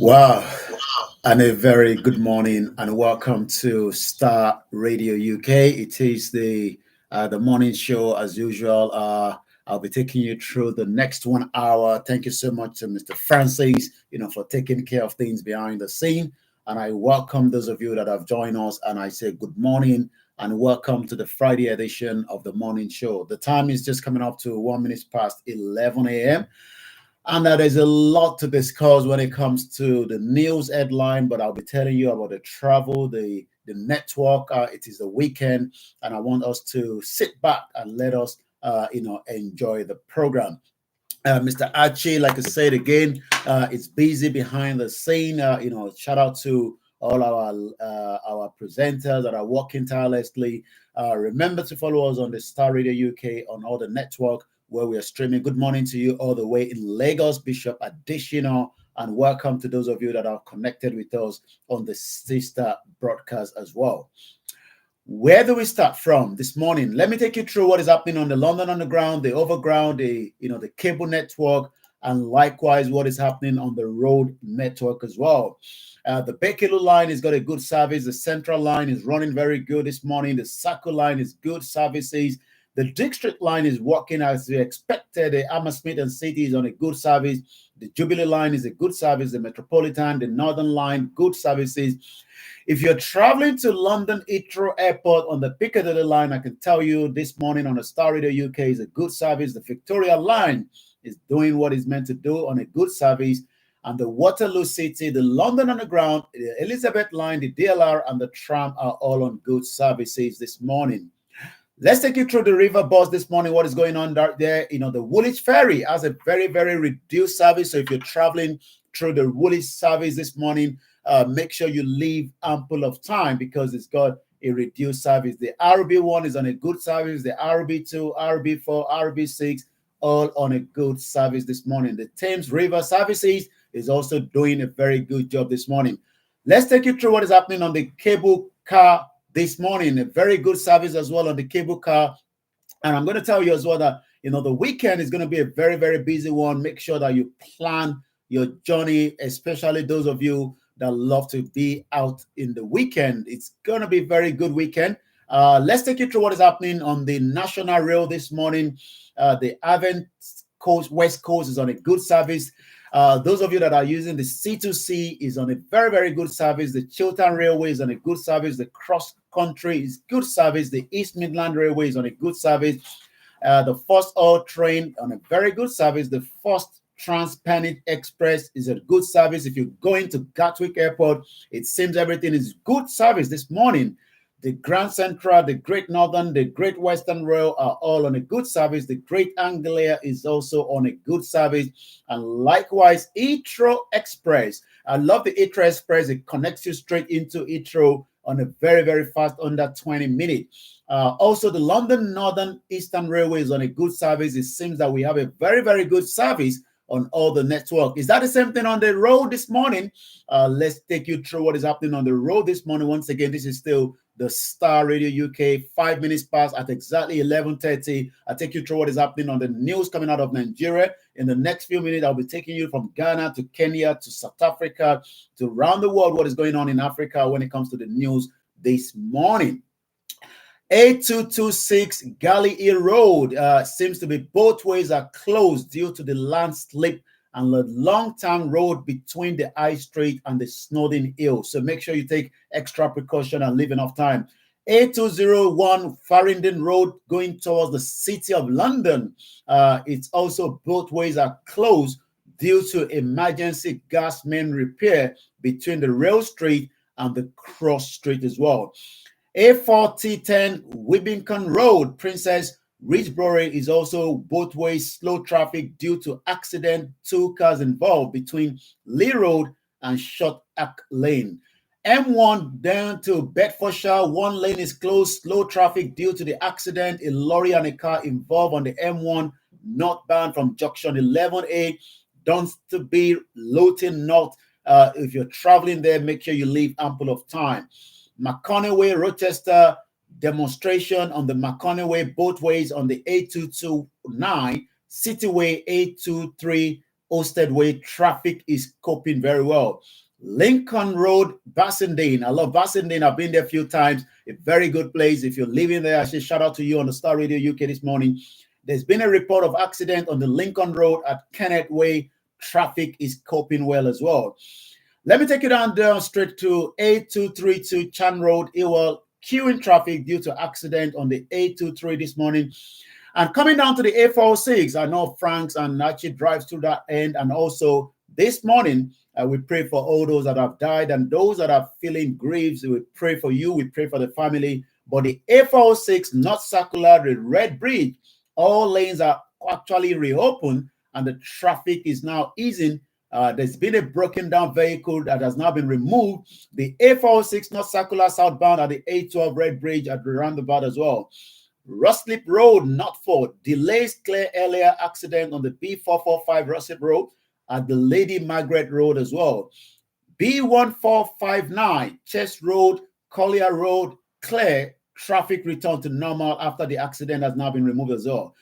Wow, and a very good morning, and welcome to Star Radio UK. It is the morning show as usual. I'll be taking you through the next 1 hour. Thank you so much to Mr. Francis, for taking care of things behind the scene. And I welcome those of you that have joined us, and I say good morning and welcome to the Friday edition of the morning show. The time is just coming up to 1 minute past 11 a.m. And there's a lot to discuss when it comes to the news headline, but I'll be telling you about the travel, the network. It is the weekend, and I want us to sit back and let us, enjoy the program. Mr. Archie, like I said again, it's busy behind the scene. Shout out to all our presenters that are working tirelessly. Remember to follow us on the Star Radio UK on all the network where we are streaming. Good morning to you all the way in Lagos, Bishop Additional, and welcome to those of you that are connected with us on the sister broadcast as well. Where do we start from this morning? Let me take you through what is happening on the London Underground, the Overground, the cable network, and likewise what is happening on the road network as well. The Bekelu line has got a good service. The Central line is running very good this morning. The Sako line is good services. The District line is working as we expected. The Hammersmith and City is on a good service. The Jubilee line is a good service. The Metropolitan, the Northern line, good services. If you're traveling to London Heathrow Airport on the Piccadilly line, I can tell you this morning on the Star Radio UK is a good service. The Victoria line is doing what it's meant to do on a good service. And the Waterloo City, the London Underground, the Elizabeth line, the DLR, and the tram are all on good services this morning. Let's take you through the river bus this morning. What is going on there? The Woolwich Ferry has a very, very reduced service. So if you're traveling through the Woolwich service this morning, make sure you leave ample of time because it's got a reduced service. The RB1 is on a good service. The RB2, RB4, RB6, all on a good service this morning. The Thames River Services is also doing a very good job this morning. Let's take you through what is happening on the cable car this morning. A very good service as well on the cable car. And I'm going to tell you as well that, the weekend is going to be a very, very busy one. Make sure that you plan your journey, especially those of you that love to be out in the weekend. It's going to be a very good weekend. Let's take you through what is happening on the National Rail this morning. The Avent Coast, West Coast is on a good service. Those of you that are using the C2C is on a very, very good service. The Chiltern Railway is on a good service. The Cross Country is good service. The East Midland Railway is on a good service. The First All Train on a very good service. The First Trans-Pennine Express is a good service. If you're going to Gatwick Airport, it seems everything is good service this morning. The Grand Central, the Great Northern, the Great Western Rail are all on a good service. The Great Anglia is also on a good service. And likewise, Heathrow Express. I love the Heathrow Express. It connects you straight into Heathrow on a very, very fast, under 20 minutes. Also, the London Northern Eastern Railway is on a good service. It seems that we have a very, very good service on all the network. Is that the same thing on the road this morning? Let's take you through what is happening on the road this morning. Once again, this is still the Star Radio UK, 5 minutes past at exactly 11:30. I'll take you through what is happening on the news coming out of Nigeria. In the next few minutes, I'll be taking you from Ghana to Kenya to South Africa to around the world, what is going on in Africa when it comes to the news this morning. 8226 Galley Hill Road seems to be both ways are closed due to the landslip and the long-term road between the High Street and the Snowdon Hill. So make sure you take extra precaution and leave enough time. 8201 Farringdon Road going towards the City of London. It's also both ways are closed due to emergency gas main repair between the Rail Street and the Cross Street as well. A4010 Wibington Road, Princess Ridgeboro is also both ways slow traffic due to accident. 2 cars involved between Lee Road and Short Arc Lane. M1 down to Bedfordshire, 1 lane is closed, slow traffic due to the accident. A lorry and a car involved on the M1 northbound from junction 11A, Dunstable, Luton North. If you're traveling there, make sure you leave ample of time. McConnell Way, Rochester, demonstration on the McConnell Way both ways on the A229, Cityway A23 Osted Way, traffic is coping very well. Lincoln Road, Bassendean. I love Bassendean. I've been there a few times. A very good place. If you're living there, I should shout out to you on the Star Radio UK this morning. There's been a report of accident on the Lincoln Road at Kenneth Way. Traffic is coping well as well. Let me take you down straight to A232 Chan Road, Ewell. Queuing traffic due to accident on the A23 this morning. And coming down to the A406, I know Franks and Nachi drives through that end. And also this morning, we pray for all those that have died and those that are feeling griefs. We pray for you. We pray for the family. But the A406, not circular, the Red Bridge, all lanes are actually reopened and the traffic is now easing. There's been a broken down vehicle that has now been removed. The A406, not circular, southbound at the A12 Red Bridge at the roundabout as well. Ruslip Road, Northford, delays clear earlier accident on the B445 Ruslip Road at the Lady Margaret Road as well. B1459, Chest Road, Collier Road, clear, traffic return to normal after the accident has now been removed as well.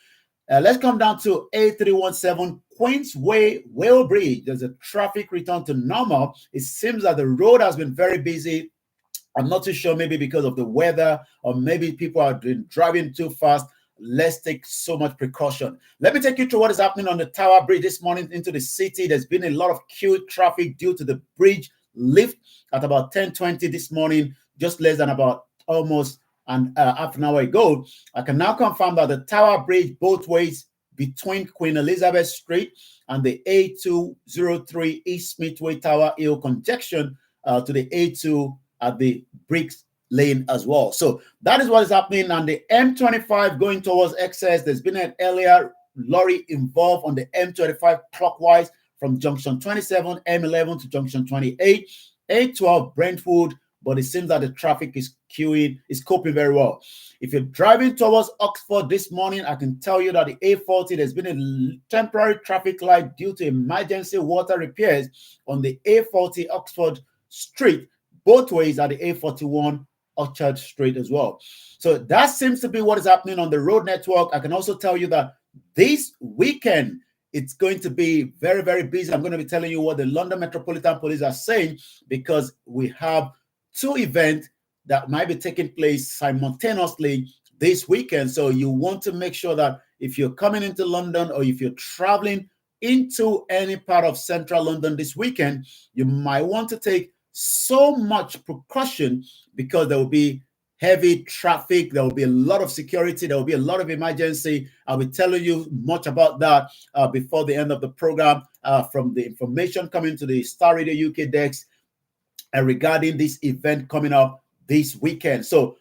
Let's come down to A317 Queensway Whale Bridge. There's a traffic return to normal. It seems that the road has been very busy. I'm not too sure, maybe because of the weather, or maybe people are driving too fast. Let's take so much precaution. Let me take you through what is happening on the Tower Bridge this morning into the city. There's been a lot of queued traffic due to the bridge lift at about 10:20 this morning, just less than about almost half an hour ago. I can now confirm that the Tower Bridge both ways between Queen Elizabeth Street and the A203 East Smithway Tower Hill conjunction to the A2 at the Bricks Lane as well. So that is what is happening on the M25 going towards excess. There's been an earlier lorry involved on the M25 clockwise from junction 27, M11 to junction 28, A12 Brentwood, but it seems that the traffic is coping very well. If you're driving towards Oxford this morning, I can tell you that the A40, there's been a temporary traffic light due to emergency water repairs on the A40 Oxford Street, both ways at the A41 Orchard Street as well. So that seems to be what is happening on the road network. I can also tell you that this weekend, it's going to be very, very busy. I'm going to be telling you what the London Metropolitan Police are saying, because we have two events that might be taking place simultaneously this weekend. So you want to make sure that if you're coming into London or if you're traveling into any part of central London this weekend, you might want to take so much precaution, because there will be heavy traffic, there will be a lot of security, there will be a lot of emergency. I'll be telling you much about that before the end of the program from the information coming to the Star Radio UK desk regarding this event coming up this weekend. So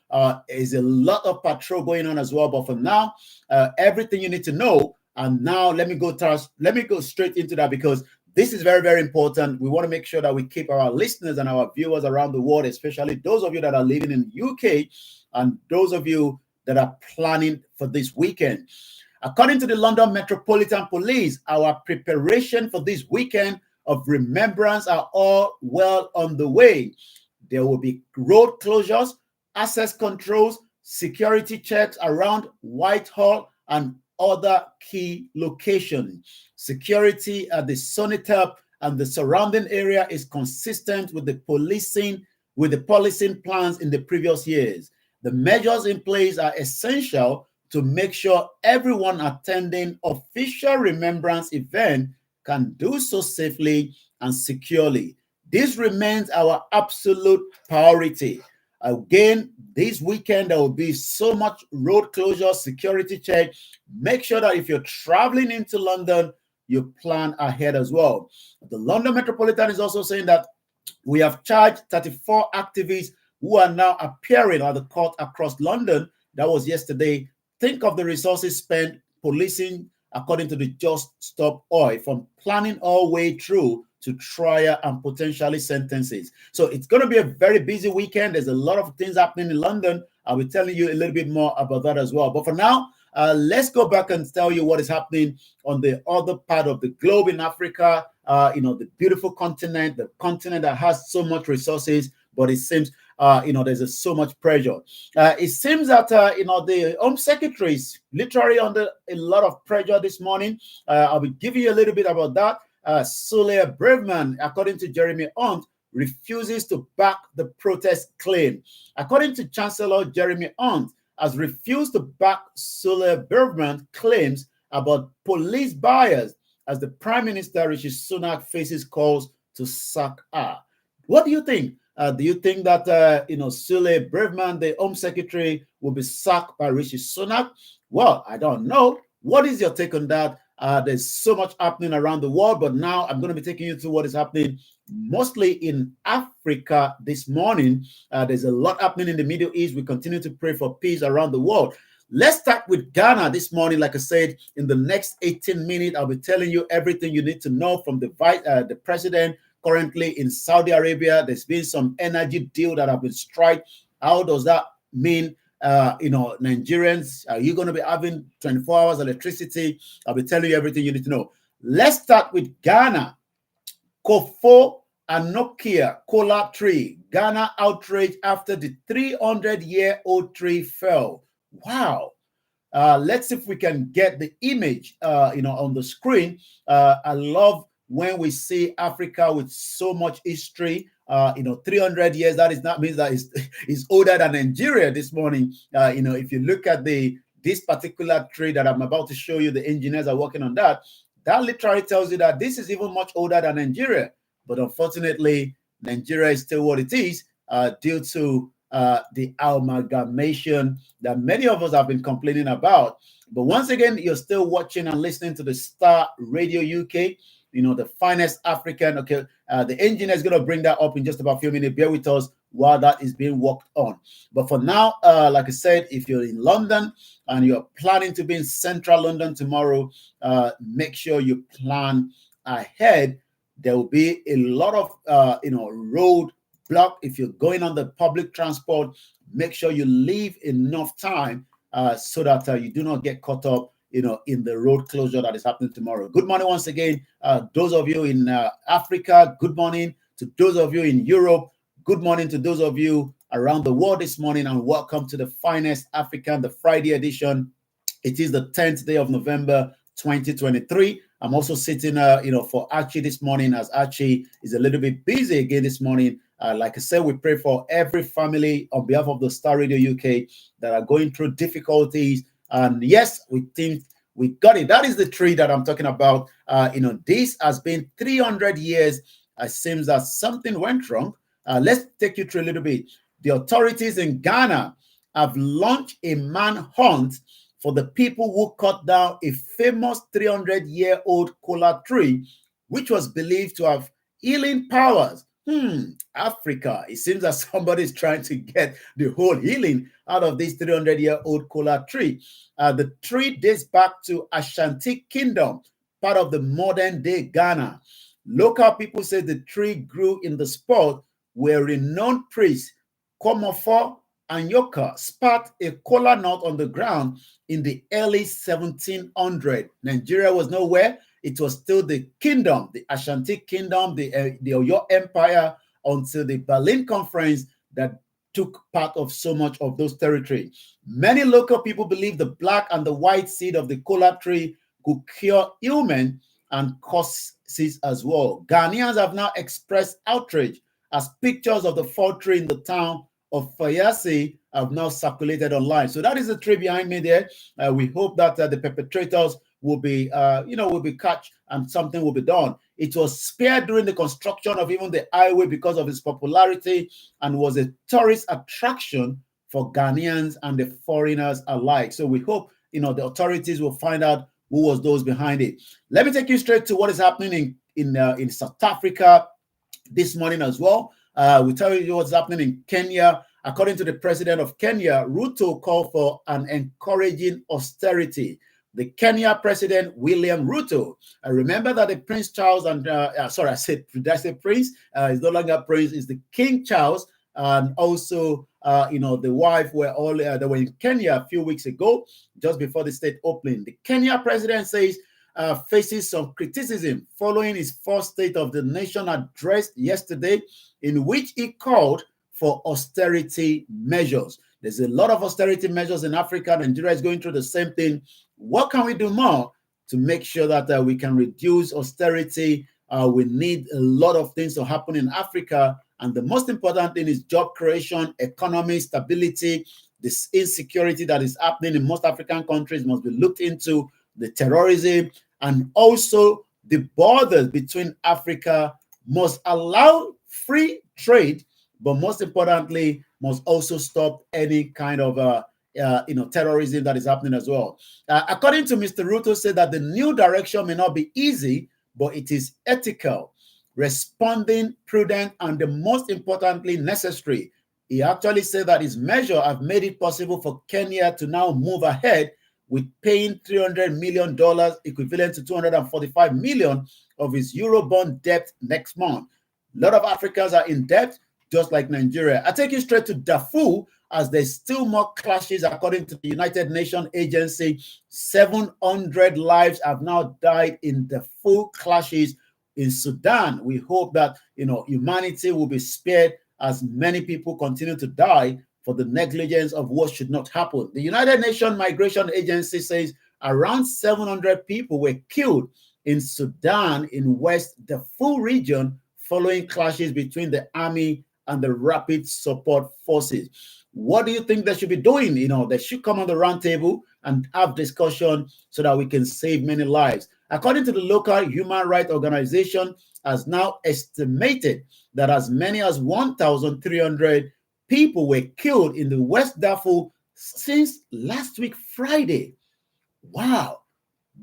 there's a lot of patrol going on as well. But for now, everything you need to know. And now let me go straight into that, because this is very, very important. We want to make sure that we keep our listeners and our viewers around the world, especially those of you that are living in the UK and those of you that are planning for this weekend. According to the London Metropolitan Police, our preparation for this weekend of remembrance are all well on the way. There will be road closures, access controls, security checks around Whitehall and other key locations. Security at the Sonitep and the surrounding area is consistent with the policing plans in the previous years. The measures in place are essential to make sure everyone attending official remembrance event can do so safely and securely. This remains our absolute priority. Again, this weekend, there will be so much road closure, security check. Make sure that if you're traveling into London, you plan ahead as well. The London Metropolitan is also saying that we have charged 34 activists who are now appearing at the court across London. That was yesterday. Think of the resources spent policing, according to the Just Stop Oil, from planning all the way through to trial and potentially sentences. So it's going to be a very busy weekend. There's a lot of things happening in London. I'll be telling you a little bit more about that as well. But for now, let's go back and tell you what is happening on the other part of the globe in Africa, the beautiful continent, the continent that has so much resources, but it seems, there's so much pressure. It seems that, the Home Secretary is literally under a lot of pressure this morning. I'll be giving you a little bit about that. Sule Braveman, according to Jeremy Hunt, refuses to back the protest claim. According to Chancellor Jeremy Hunt, has refused to back Sule Braveman claims about police bias as the Prime Minister Rishi Sunak faces calls to sack her. What do you think? Do you think that Sule Braveman, the Home Secretary, will be sacked by Rishi Sunak? Well, I don't know. What is your take on that? There's so much happening around the world, but now I'm going to be taking you to what is happening mostly in Africa this morning. There's a lot happening in the Middle East. We continue to pray for peace around the world. Let's start with Ghana this morning. Like I said, in the next 18 minutes, I'll be telling you everything you need to know from the president currently in Saudi Arabia. There's been some energy deal that have been struck. How does that mean? Nigerians, are you going to be having 24 hours electricity? I'll be telling you everything you need to know. Let's start with Ghana. Kofo Anokia Kola tree. Ghana outrage after the 300-year-old tree fell. Wow. Let's see if we can get the image, on the screen. I love when we see Africa with so much history. 300 years, means that it's older than Nigeria this morning. If you look at this particular tree that I'm about to show you, the engineers are working on that. That literally tells you that this is even much older than Nigeria. But unfortunately, Nigeria is still what it is due to the amalgamation that many of us have been complaining about. But once again, you're still watching and listening to the Starr Radio UK, the finest African. Okay, the engineer is going to bring that up in just about a few minutes. Bear with us while that is being worked on. But for now, like I said, if you're in London and you're planning to be in central London tomorrow, make sure you plan ahead. There will be a lot of, road block. If you're going on the public transport, make sure you leave enough time so that you do not get caught up in the road closure that is happening tomorrow. Good morning once again, those of you in Africa. Good morning to those of you in Europe. Good morning to those of you around the world this morning, and welcome to the finest African, the Friday edition. It is the 10th day of November 2023. I'm also sitting for Archie this morning, as Archie is a little bit busy again this morning. Like I said, we pray for every family on behalf of the Starr Radio UK that are going through difficulties. And yes, we think we got it. That is the tree that I'm talking about. This has been 300 years. It seems that something went wrong. Let's take you through a little bit. The authorities in Ghana have launched a manhunt for the people who cut down a famous 300-year-old kola tree, which was believed to have healing powers. Africa. It seems that somebody is trying to get the whole healing out of this 300-year-old kola tree. The tree dates back to Ashanti Kingdom, part of the modern-day Ghana. Local people say the tree grew in the spot where renowned priest Komofo Anyoka spat a kola nut on the ground in the early 1700s. Nigeria was nowhere. It was still the kingdom, the Ashanti Kingdom, the Oyo Empire, until the Berlin Conference that took part of so much of those territories. Many local people believe the black and the white seed of the kola tree could cure ailment and causes as well. Ghanaians have now expressed outrage as pictures of the fall tree in the town of Fayasi have now circulated online. So that is the tree behind me there. We hope that the perpetrators will be catch and something will be done. It was spared during the construction of even the highway because of its popularity and was a tourist attraction for Ghanaians and the foreigners alike. So we hope the authorities will find out who was those behind it. Let me take you straight to what is happening in South Africa this morning as well. We tell you what's happening in Kenya. According to the president of Kenya, Ruto called for an encouraging austerity. The Kenya president, William Ruto. I remember that the Prince Charles and, did I say Prince? He's no longer Prince, it's the King Charles. And also, the wife they were in Kenya a few weeks ago, just before the state opening. The Kenya president says faces some criticism following his first State of the Nation address yesterday, in which he called for austerity measures. There's a lot of austerity measures in Africa. Nigeria is going through the same thing. What can we do more to make sure that we can reduce austerity We need a lot of things to happen in Africa. And the most important thing is job creation, economy stability. This insecurity that is happening in most African countries must be looked into, the terrorism, and also the borders between Africa must allow free trade, but most importantly, must also stop any kind of terrorism that is happening as well. According to Mr. Ruto, said that the new direction may not be easy, but it is ethical, responding, prudent, and the most importantly, necessary. He actually said that his measure have made it possible for Kenya to now move ahead with paying $300 million, equivalent to 245 million of his Eurobond debt next month. A lot of Africans are in debt, just like Nigeria. I take you straight to Darfur, as there's still more clashes. According to the United Nations Agency, 700 lives have now died in the full clashes in Sudan. We hope that humanity will be spared as many people continue to die for the negligence of what should not happen. The United Nations Migration Agency says around 700 people were killed in Sudan, in West Darfur region, following clashes between the army and the rapid support forces. What do you think they should be doing? They should come on the round table and have discussion so that we can save many lives. According to the local human rights organization, has now estimated that as many as 1,300 people were killed in the West Darfur since last week, Friday. Wow,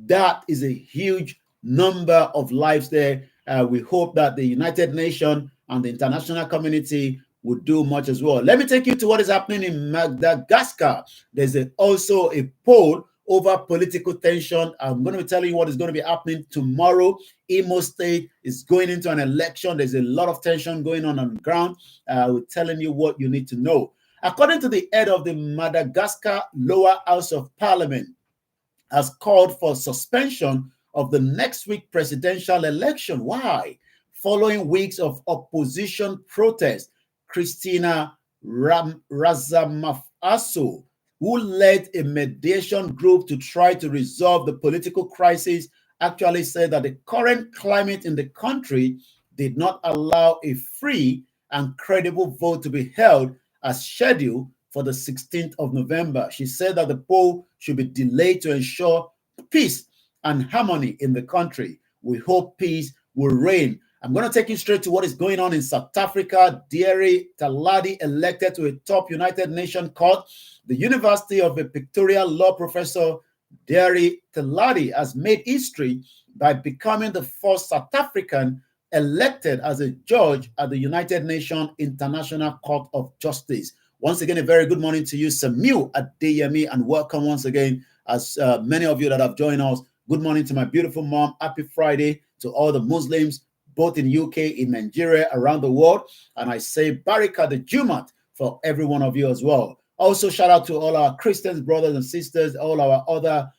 that is a huge number of lives there. We hope that the United Nations and the international community would do much as well. Let me take you to what is happening in Madagascar. There's also a poll over political tension. I'm going to be telling you what is going to be happening tomorrow. Imo State is going into an election. There's a lot of tension going on the ground. We're telling you what you need to know. According to the head of the Madagascar Lower House of Parliament, has called for suspension of the next week presidential election. Why? Following weeks of opposition protests, Christina Razamafaso, who led a mediation group to try to resolve the political crisis, actually said that the current climate in the country did not allow a free and credible vote to be held as scheduled for the 16th of November. She said that the poll should be delayed to ensure peace and harmony in the country. We hope peace will reign. I'm going to take you straight to what is going on in South Africa. Deary Taladi elected to a top United Nations court. The University of Victoria law professor Deary Taladi has made history by becoming the first South African elected as a judge at the United Nations International Court of Justice. Once again, a very good morning to you, Samuel Adeyemi, and welcome once again, as many of you that have joined us. Good morning to my beautiful mom. Happy Friday to all the Muslims, both in UK, in Nigeria, around the world. And I say Barika the Jumat for every one of you as well. Also, shout out to all our Christians, brothers and sisters, all our other,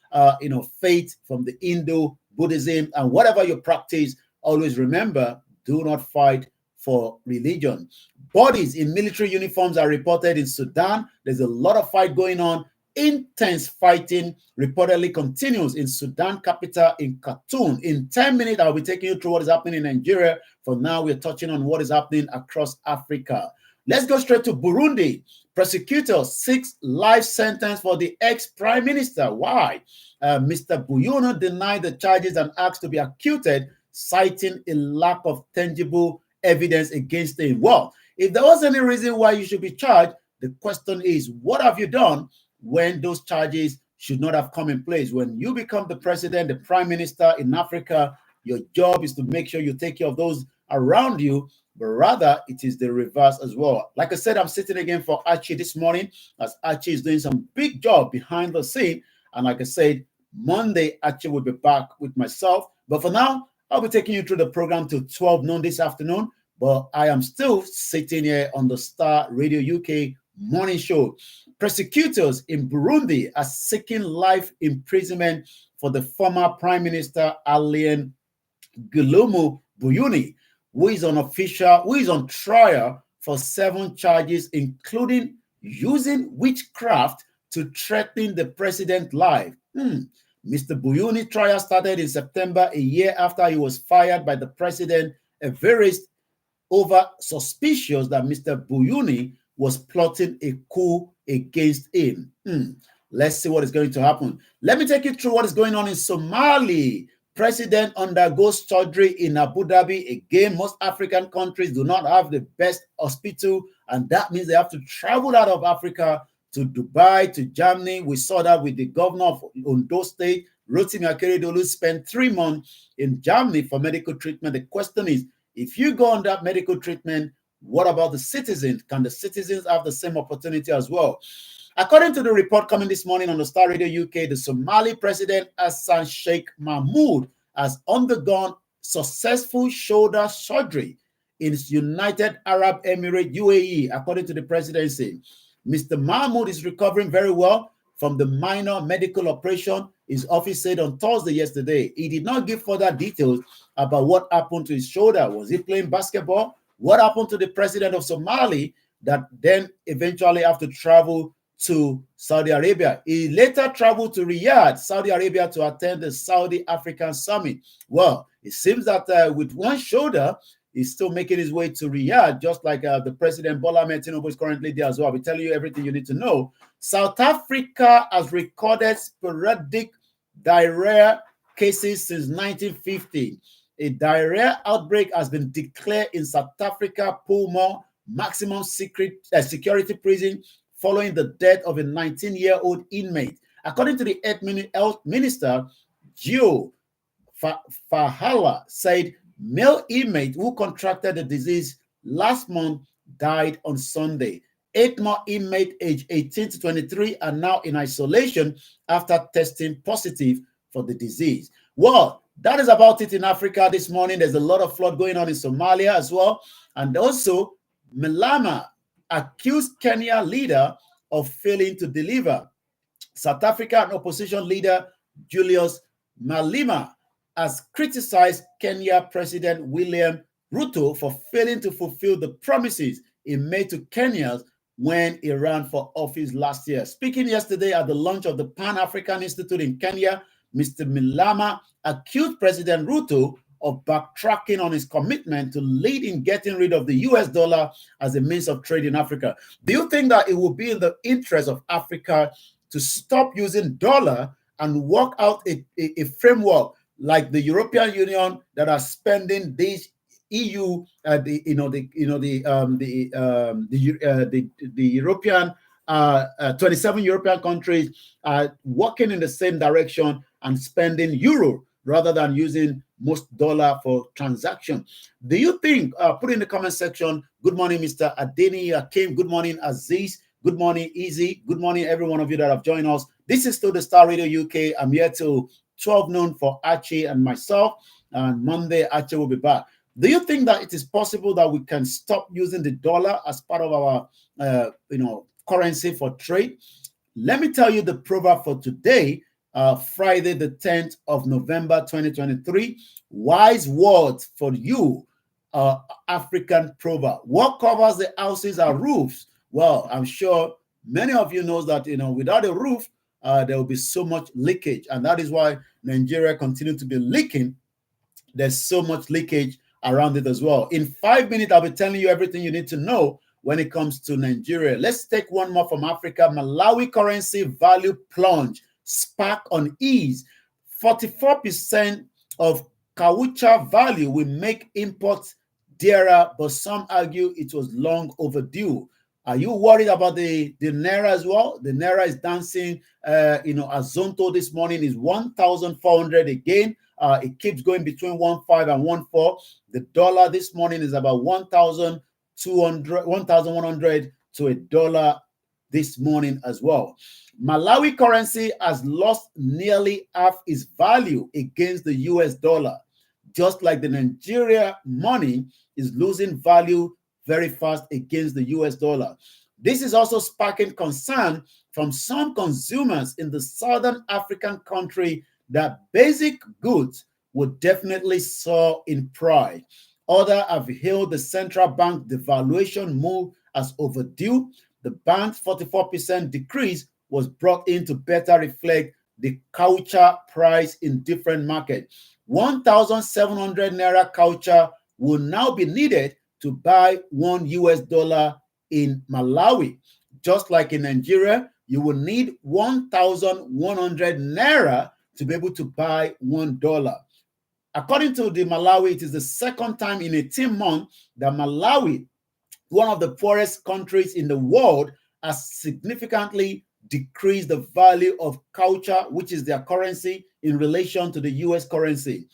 faith from the Hindu, Buddhism, and whatever you practice. Always remember, do not fight for religion. Bodies in military uniforms are reported in Sudan. There's a lot of fight going on. Intense fighting reportedly continues in Sudan capital in Khartoum. In 10 minutes, I'll be taking you through what is happening in Nigeria. For now, we're touching on what is happening across Africa. Let's go straight to Burundi. Prosecutors seek life sentence for the ex-prime minister. Why? Mr. Buyuno denied the charges and asked to be acquitted, citing a lack of tangible evidence against him. Well, if there was any reason why you should be charged, the question is, what have you done when those charges should not have come in place? When you become the president, the prime minister in Africa, your job is to make sure you take care of those around you, but rather it is the reverse as well. Like I said, I'm sitting again for Archie this morning, as Archie is doing some big job behind the scene. And like I said, Monday, Archie will be back with myself. But for now, I'll be taking you through the program till 12 noon this afternoon. But I am still sitting here on the Starr Radio UK morning show. Prosecutors in Burundi are seeking life imprisonment for the former Prime Minister Alain Guillaume Bunyoni, who is on trial for 7 charges, including using witchcraft to threaten the president's life. Mr. Buyuni trial started in September, a year after he was fired by the president, Everest, over suspicious that Mr. Buyuni was plotting a coup against him. Let's see what is going to happen. Let me take you through what is going on in Somali. President undergoes surgery in Abu Dhabi. Again, most African countries do not have the best hospital, and that means they have to travel out of Africa to Dubai, to Germany. We saw that with the governor of Ondo State, Rotimi Akeredolu, spent 3 months in Germany for medical treatment. The question is, if you go on that medical treatment, what about the citizens? Can the citizens have the same opportunity as well? According to the report coming this morning on the Star Radio UK, the Somali president Hassan Sheikh Mahmoud has undergone successful shoulder surgery in United Arab Emirates, UAE, according to the presidency. Mr. Mahmoud is recovering very well from the minor medical operation, his office said on Thursday yesterday. He did not give further details about what happened to his shoulder. Was he playing basketball? What happened to the president of Somali that then eventually have to travel to Saudi Arabia? He later traveled to Riyadh, Saudi Arabia, to attend the Saudi African Summit. Well, it seems that with one shoulder, he's still making his way to Riyadh, just like the president Bola Ahmed Tinubu is currently there as well. I'll be telling you everything you need to know. South Africa has recorded sporadic diarrhea cases since 1950. A diarrhea outbreak has been declared in South Africa, Pulmore maximum security prison, following the death of a 19-year-old inmate. According to the health minister, Gio Fahala said male inmate who contracted the disease last month died on Sunday. 8 more inmates aged 18 to 23 are now in isolation after testing positive for the disease. Well, that is about it in Africa this morning. There's a lot of flood going on in Somalia as well. And also, Malema accused Kenya leader of failing to deliver. South African opposition leader Julius Malema has criticized Kenya President William Ruto for failing to fulfill the promises he made to Kenyans when he ran for office last year. Speaking yesterday at the launch of the Pan-African Institute in Kenya, Mr. Malema accused President Ruto of backtracking on his commitment to lead in getting rid of the US dollar as a means of trade in Africa. Do you think that it would be in the interest of Africa to stop using dollar and work out a framework like the European Union that are spending these EU, the European 27 European countries are working in the same direction and spending euro rather than using most dollar for transaction? Do you think, put in the comment section, good morning, Mr. Adeni Akim, good morning, Aziz, good morning, Easy, good morning, every one of you that have joined us. This is still the Star Radio UK. I'm here till 12 noon for Archie and myself, and Monday, Archie will be back. Do you think that it is possible that we can stop using the dollar as part of our, currency for trade? Let me tell you the proverb for today, Friday, the 10th of November, 2023. Wise words for you, African proverb. What covers the houses are roofs. Well, I'm sure many of you knows that, without a roof, there will be so much leakage. And that is why Nigeria continues to be leaking. There's so much leakage around it as well. In 5 minutes, I'll be telling you everything you need to know when it comes to Nigeria. Let's take one more from Africa. Malawi currency value plunge, spark on ease. 44% of Kawucha value will make imports dearer, but some argue it was long overdue. Are you worried about the Naira as well? The Naira is dancing, Azonto this morning is 1,400 again. It keeps going between 1.5 and 1.4. The dollar this morning is about 1,100 to a dollar this morning as well. Malawi currency has lost nearly half its value against the US dollar, just like the Nigeria money is losing value very fast against the US dollar. This is also sparking concern from some consumers in the southern African country that basic goods would definitely soar in price. Others have hailed the central bank devaluation move as overdue. The bank's 44% decrease was brought in to better reflect the culture price in different markets. 1,700 Naira culture will now be needed to buy $1 in Malawi. Just like in Nigeria, you will need 1,100 Naira to be able to buy $1. According to the Malawi, it is the second time in 18 months that Malawi, one of the poorest countries in the world, has significantly decreased the value of culture, which is their currency, in relation to the US currency.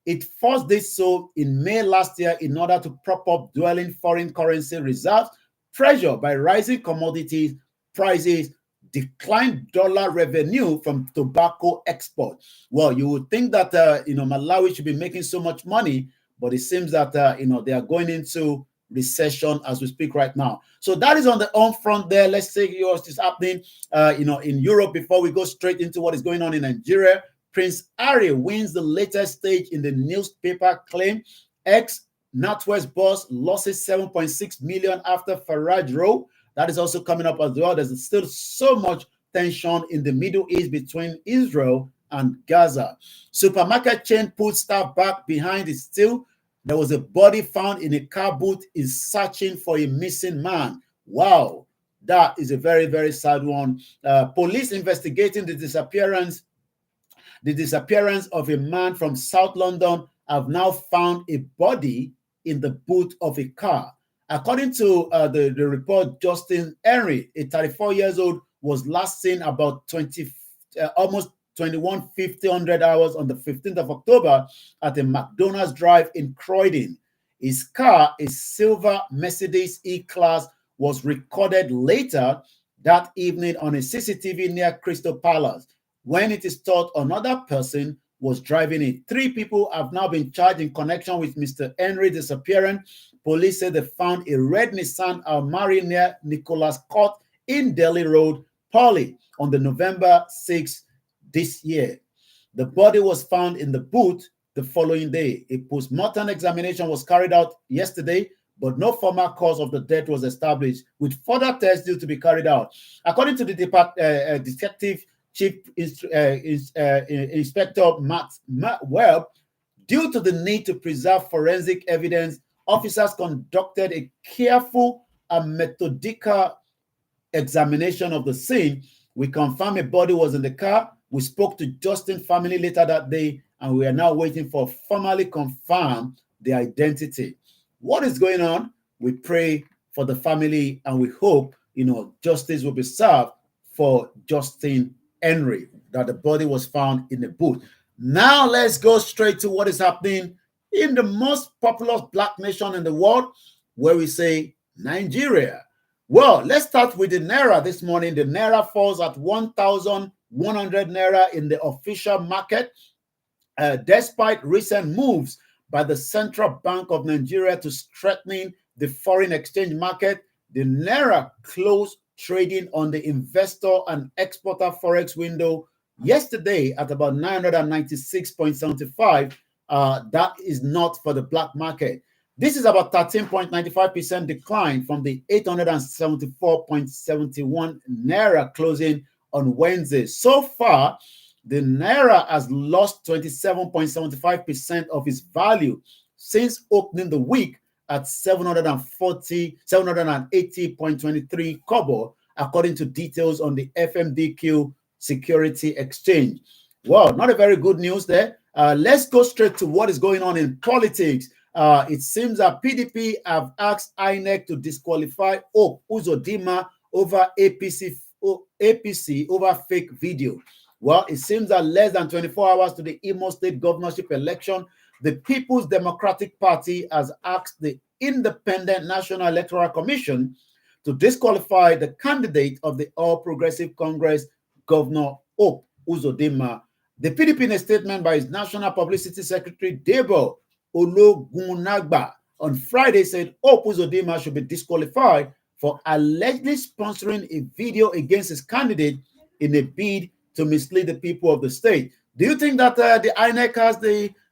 It first did so in May last year in order to prop up dwelling foreign currency reserves, pressured by rising commodities prices, declined dollar revenue from tobacco export. Well, you would think that Malawi should be making so much money, but it seems that they are going into recession as we speak right now. So that is on the home front there. Let's see what is happening in Europe before we go straight into what is going on in Nigeria. Prince Harry wins the latest stage in the newspaper claim. Ex-NatWest boss losses 7.6 million after Farage row. That is also coming up as well. There's still so much tension in the Middle East between Israel and Gaza. Supermarket chain puts staff back behind its steel. There was a body found in a car boot is searching for a missing man. Wow, that is a very, very sad one. Police investigating the disappearance of a man from South London have now found a body in the boot of a car. According to the report, Justin Henry, a 34 years old, was last seen about almost 21,500 hours on the 15th of October at a McDonald's drive in Croydon. His car, a silver Mercedes E-Class, was recorded later that evening on a CCTV near Crystal Palace. When it is thought another person was driving it. 3 people have now been charged in connection with Mr. Henry's disappearance. Police say they found a red Nissan Almari near Nicholas Court in Delhi Road, Pali, on the November 6th this year. The body was found in the boot the following day. A post-mortem examination was carried out yesterday, but no formal cause of the death was established, with further tests due to be carried out. According to the Detective Chief Inspector Matt Webb, due to the need to preserve forensic evidence, officers conducted a careful and methodical examination of the scene. We confirmed a body was in the car. We spoke to Justin's family later that day, and we are now waiting for formally confirm the identity. What is going on? We pray for the family, and we hope justice will be served for Justin Henry, that the body was found in the boot. Now let's go straight to what is happening in the most populous black nation in the world, where we say Nigeria. Well, let's start with the Naira this morning. The Naira falls at 1,100 Naira in the official market, despite recent moves by the Central Bank of Nigeria to strengthening the foreign exchange market. The Naira closed trading on the investor and exporter forex window yesterday at about 996.75. That is not for the black market. This is about 13.95% decline from the 874.71 Naira closing on Wednesday. So far, the Naira has lost 27.75% of its value since opening the week at 780.23 kobo, according to details on the FMDQ Security Exchange. Well, not a very good news there. Let's go straight to what is going on in politics. It seems that PDP have asked INEC to disqualify Hope Uzodinma over APC over fake video. Well, it seems that less than 24 hours to the Imo State governorship election, the People's Democratic Party has asked the Independent National Electoral Commission to disqualify the candidate of the All Progressive Congress, Governor Hope Uzodinma. The PDP, in a statement by its National Publicity Secretary, Debo Ologunagba, on Friday said Hope Uzodinma should be disqualified for allegedly sponsoring a video against his candidate in a bid to mislead the people of the state. Do you think that the INEC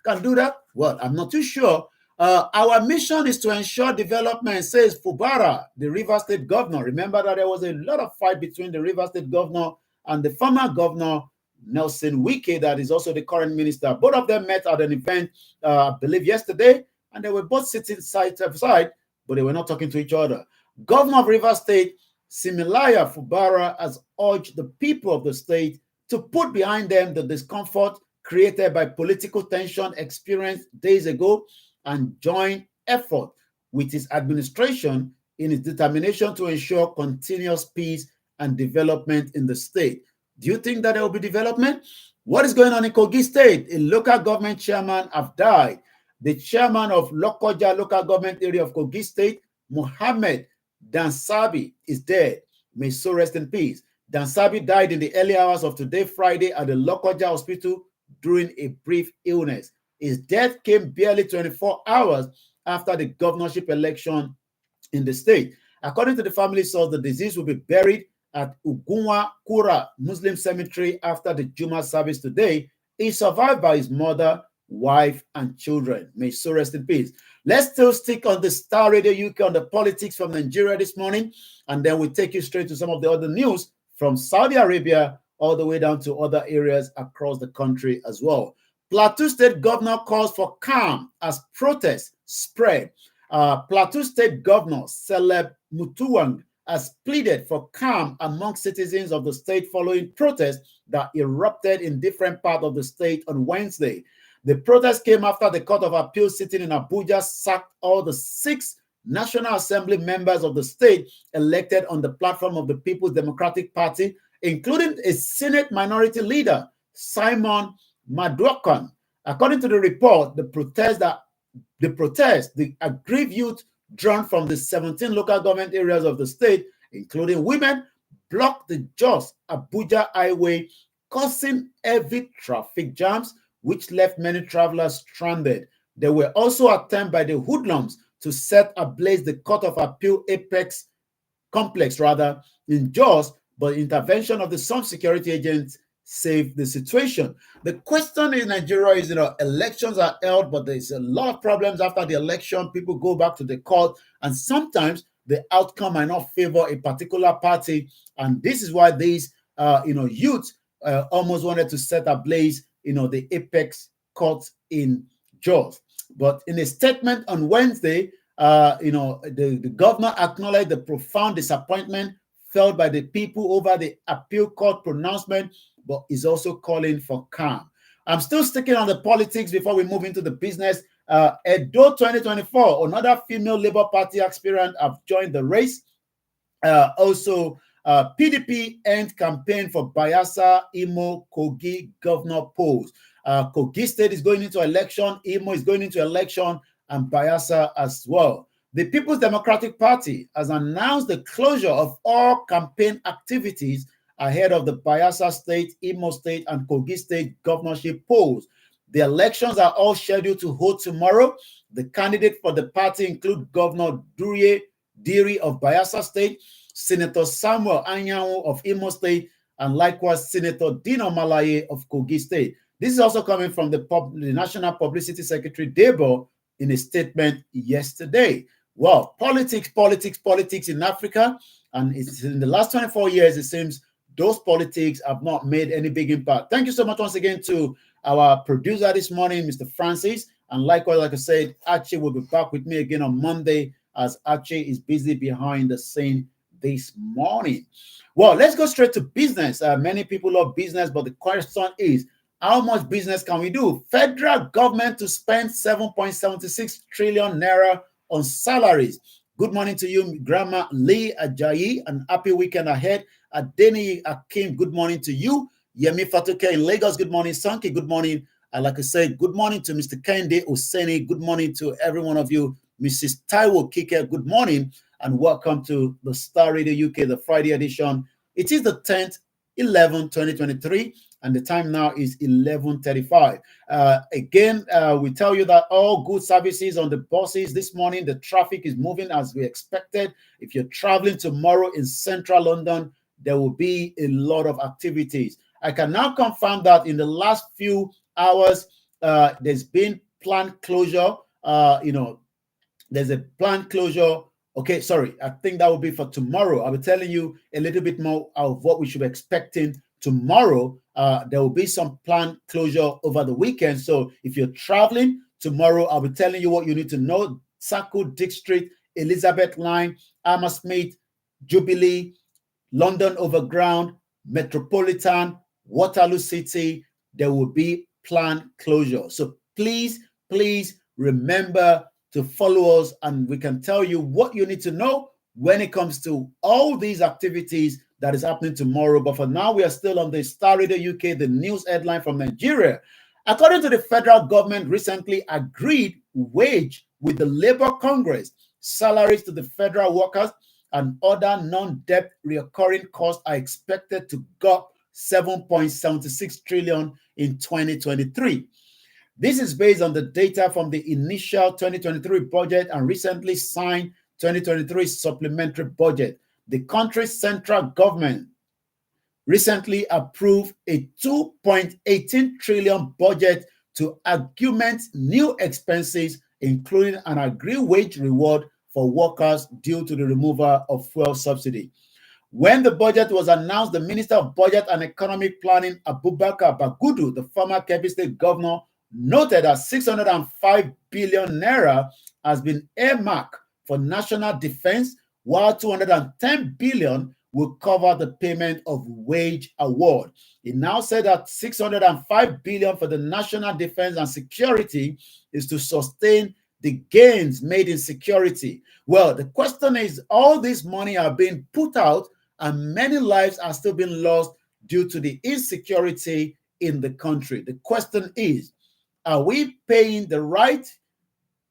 can do that? Well, I'm not too sure. Our mission is to ensure development, says Fubara, the Rivers State governor. Remember that there was a lot of fight between the Rivers State governor and the former governor, Nelson Wike, that is also the current minister. Both of them met at an event, I believe, yesterday, and they were both sitting side to side, but they were not talking to each other. Governor of Rivers State, Similaya Fubara, has urged the people of the state to put behind them the discomfort created by political tension experienced days ago and join effort with his administration in its determination to ensure continuous peace and development in the state. Do you think that there will be development? What is going on in Kogi State? A local government chairman have died. The chairman of Lokoja local government area of Kogi State, Mohammed Dansabi, is dead. May so rest in peace. Dansabi died in the early hours of today, Friday, at the Lokoja hospital during a brief illness. His death came barely 24 hours after the governorship election in the state. According to the family source, the deceased will be buried at Ugunwa Kura Muslim Cemetery after the Juma service today. He is survived by his mother, wife, and children. May so rest in peace. Let's still stick on the Star Radio UK on the politics from Nigeria this morning, and then we'll take you straight to some of the other news from Saudi Arabia all the way down to other areas across the country as well. Plateau State Governor calls for calm as protests spread. Plateau State Governor Celeb Mutuwang has pleaded for calm among citizens of the state following protests that erupted in different parts of the state on Wednesday. The protest came after the Court of Appeal sitting in Abuja sacked all the 6 National Assembly members of the state elected on the platform of the People's Democratic Party, including a Senate Minority Leader, Simon Maduokan. According to the report, the aggrieved youth drawn from the 17 local government areas of the state, including women, blocked the Jos Abuja highway, causing heavy traffic jams, which left many travelers stranded. There were also attempts by the hoodlums to set ablaze the Court of Appeal Apex complex in Jos, but intervention of the some security agents saved the situation. The question in Nigeria is, elections are held, but there's a lot of problems after the election. People go back to the court, and sometimes the outcome might not favor a particular party. And this is why these, youth almost wanted to set ablaze, the Apex Court in Jos. But in a statement on Wednesday, the governor acknowledged the profound disappointment felt by the people over the appeal court pronouncement, but is also calling for calm. I'm still sticking on the politics before we move into the business. Edo 2024, another female Labour Party aspirant have joined the race. PDP end campaign for Bayelsa, Imo, Kogi governor polls. Kogi State is going into election, Imo is going into election, and Bayelsa as well. The People's Democratic Party has announced the closure of all campaign activities ahead of the Bayelsa State, Imo State, and Kogi State governorship polls. The elections are all scheduled to hold tomorrow. The candidates for the party include Governor Durie Diri of Bayelsa State, Senator Samuel Anyanwu of Imo State, and likewise Senator Dino Malaye of Kogi State. This is also coming from the National Publicity Secretary Debo in a statement yesterday. Well, politics in Africa, and it's in the last 24 years, it seems those politics have not made any big impact. Thank you so much once again to our producer this morning, Mr. Francis, and likewise, like I said, Archie will be back with me again on Monday as Archie is busy behind the scene this morning. Well, let's go straight to business. Many people love business, but the question is, how much business can we do? Federal government to spend 7.76 trillion naira on salaries. Good morning to you, Grandma Lee Ajayi, and happy weekend ahead. Adeni Akim, good morning to you. Yemi Fatuke in Lagos, good morning. Sanki, good morning. And like I said, good morning to Mr. Kende Oseni. Good morning to every one of you. Mrs. Taiwo Kike, good morning, and welcome to the Star Radio UK, the Friday edition. It is the 10th, 2023, and the time now is 11:35. Again, we tell you that all good services on the buses this morning, the traffic is moving as we expected. If you're traveling tomorrow in central London, there will be a lot of activities. I can now confirm that in the last few hours, there's been planned closure. There's a planned closure. Okay, sorry, I think that will be for tomorrow. I'll be telling you a little bit more of what we should be expecting tomorrow. There will be some planned closure over the weekend. So if you're traveling tomorrow, I'll be telling you what you need to know. Circle District, Elizabeth Line, Hammersmith, Jubilee, London Overground, Metropolitan, Waterloo City, there will be planned closure. So please remember to follow us, and we can tell you what you need to know when it comes to all these activities that is happening tomorrow. But for now, we are still on the Starr Radio UK, the news headline from Nigeria. According to the federal government, recently agreed wage with the Labour Congress, salaries to the federal workers and other non-debt recurring costs are expected to go up 7.76 trillion in 2023. This is based on the data from the initial 2023 budget and recently signed 2023 supplementary budget. The country's central government recently approved a 2.18 trillion budget to augment new expenses, including an agreed wage reward for workers due to the removal of fuel subsidy. When the budget was announced, the Minister of Budget and Economic Planning, Abubakar Bagudu, the former Kebbi State governor, noted that 605 billion naira has been earmarked for national defense, while 210 billion will cover the payment of wage award. He now said that 605 billion for the national defense and security is to sustain the gains made in security. Well, the question is, all this money are being put out and many lives are still being lost due to the insecurity in the country. The question is, are we paying the right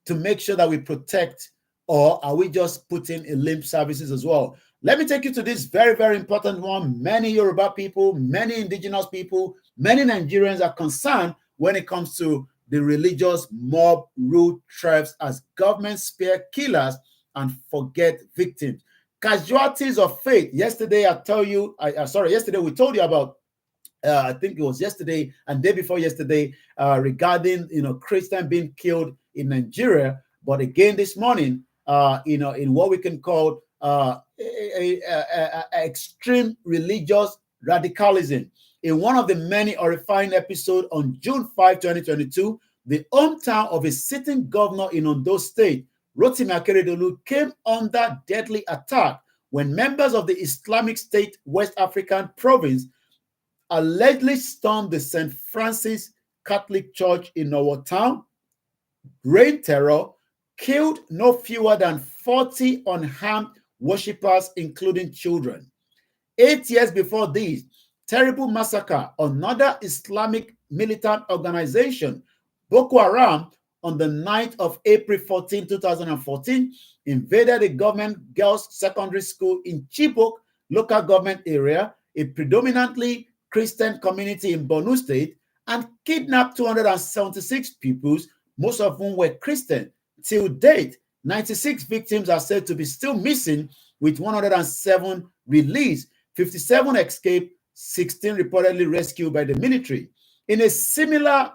to make sure that we protect, or are we just putting in limp services as well? Let me take you to this very important one. Many Yoruba people, many indigenous people, many Nigerians are concerned when it comes to the religious mob rule thefts as government spare killers and forget victims. Casualties of faith. Yesterday, yesterday we told you about, I think it was yesterday and day before yesterday, regarding, Christian being killed in Nigeria. But again, this morning, in what we can call extreme religious radicalism. In one of the many horrifying episodes on June 5, 2022, the hometown of a sitting governor in Ondo State, Rotimi Akeredolu, came under deadly attack when members of the Islamic State West African province allegedly stormed the St. Francis Catholic Church in our town, rained terror, killed no fewer than 40 unarmed worshippers, including children. 8 years before this terrible massacre, another Islamic militant organization, Boko Haram, on the 9th of April 14, 2014, invaded a government girls' secondary school in Chibok local government area, a predominantly Christian community in Borno State, and kidnapped 276 pupils, most of whom were Christian. Till date, 96 victims are said to be still missing, with 107 released, 57 escaped, 16 reportedly rescued by the military. In a similar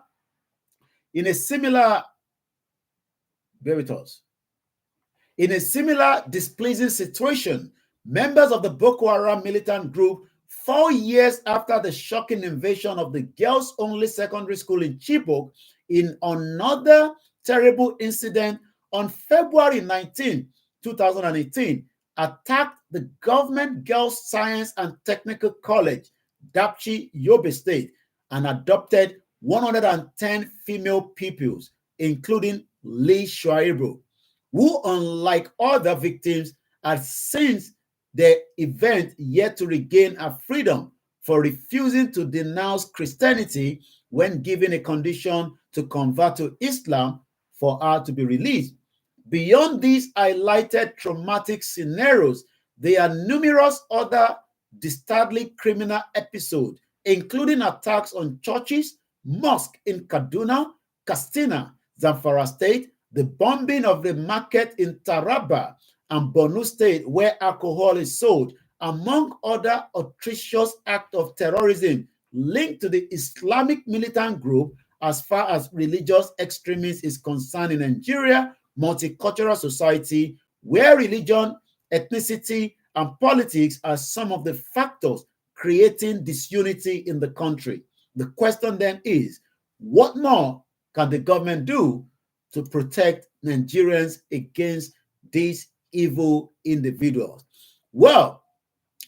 displeasing situation, members of the Boko Haram militant group, 4 years after the shocking invasion of the girls-only secondary school in Chibok, in another terrible incident on February 19, 2018, attacked the government Girls Science and Technical College, Dapchi, Yobe State, and adopted 110 female pupils, including Lee Shuaibu, who, unlike other victims, had since the event yet to regain her freedom for refusing to denounce Christianity when given a condition to convert to Islam for her to be released. Beyond these highlighted traumatic scenarios, there are numerous other disturbingly criminal episodes, including attacks on churches, mosques in Kaduna, Katsina, Zamfara State, the bombing of the market in Taraba and Borno State where alcohol is sold, among other atrocious acts of terrorism linked to the Islamic militant group. As far as religious extremism is concerned in Nigeria, multicultural society, where religion, ethnicity, and politics are some of the factors creating disunity in the country. The question then is, what more can the government do to protect Nigerians against these evil individuals? Well,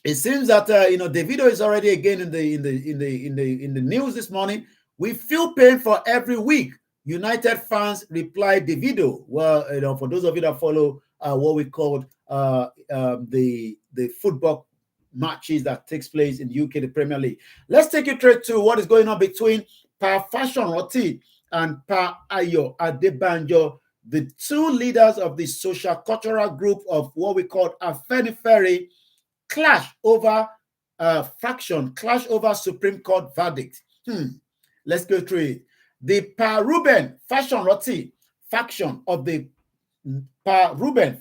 it seems that Davido is already again in the news this morning. We feel pain for every week. United fans replied Davido. Well, for those of you that follow what we called the football matches that takes place in the UK, the Premier League. Let's take you straight to what is going on between Pa Fashion Roti and Pa Ayo Adebanjo, the two leaders of the social cultural group of what we call Afenifere, clash over clash over Supreme Court verdict. Let's go through it. The Pa Ruben Fashion Roti faction of the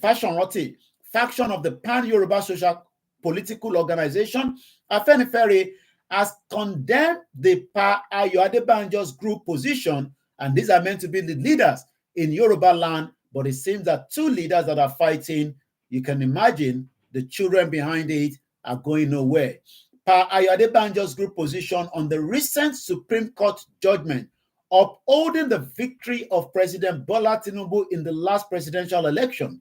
faction of the Pan-Yoruba Social Political Organization, Afenifere, has condemned the Pa Ayo Adebanjo's group position, and these are meant to be the leaders in Yoruba land, but it seems that two leaders that are fighting, you can imagine the children behind it are going nowhere. Pa Ayo Adebanjo's group position on the recent Supreme Court judgment upholding the victory of President Bola Tinubu in the last presidential election.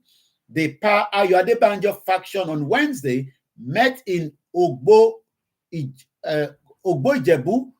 The Pa Ayo Adebanjo faction on Wednesday met in Igbo Ijebu,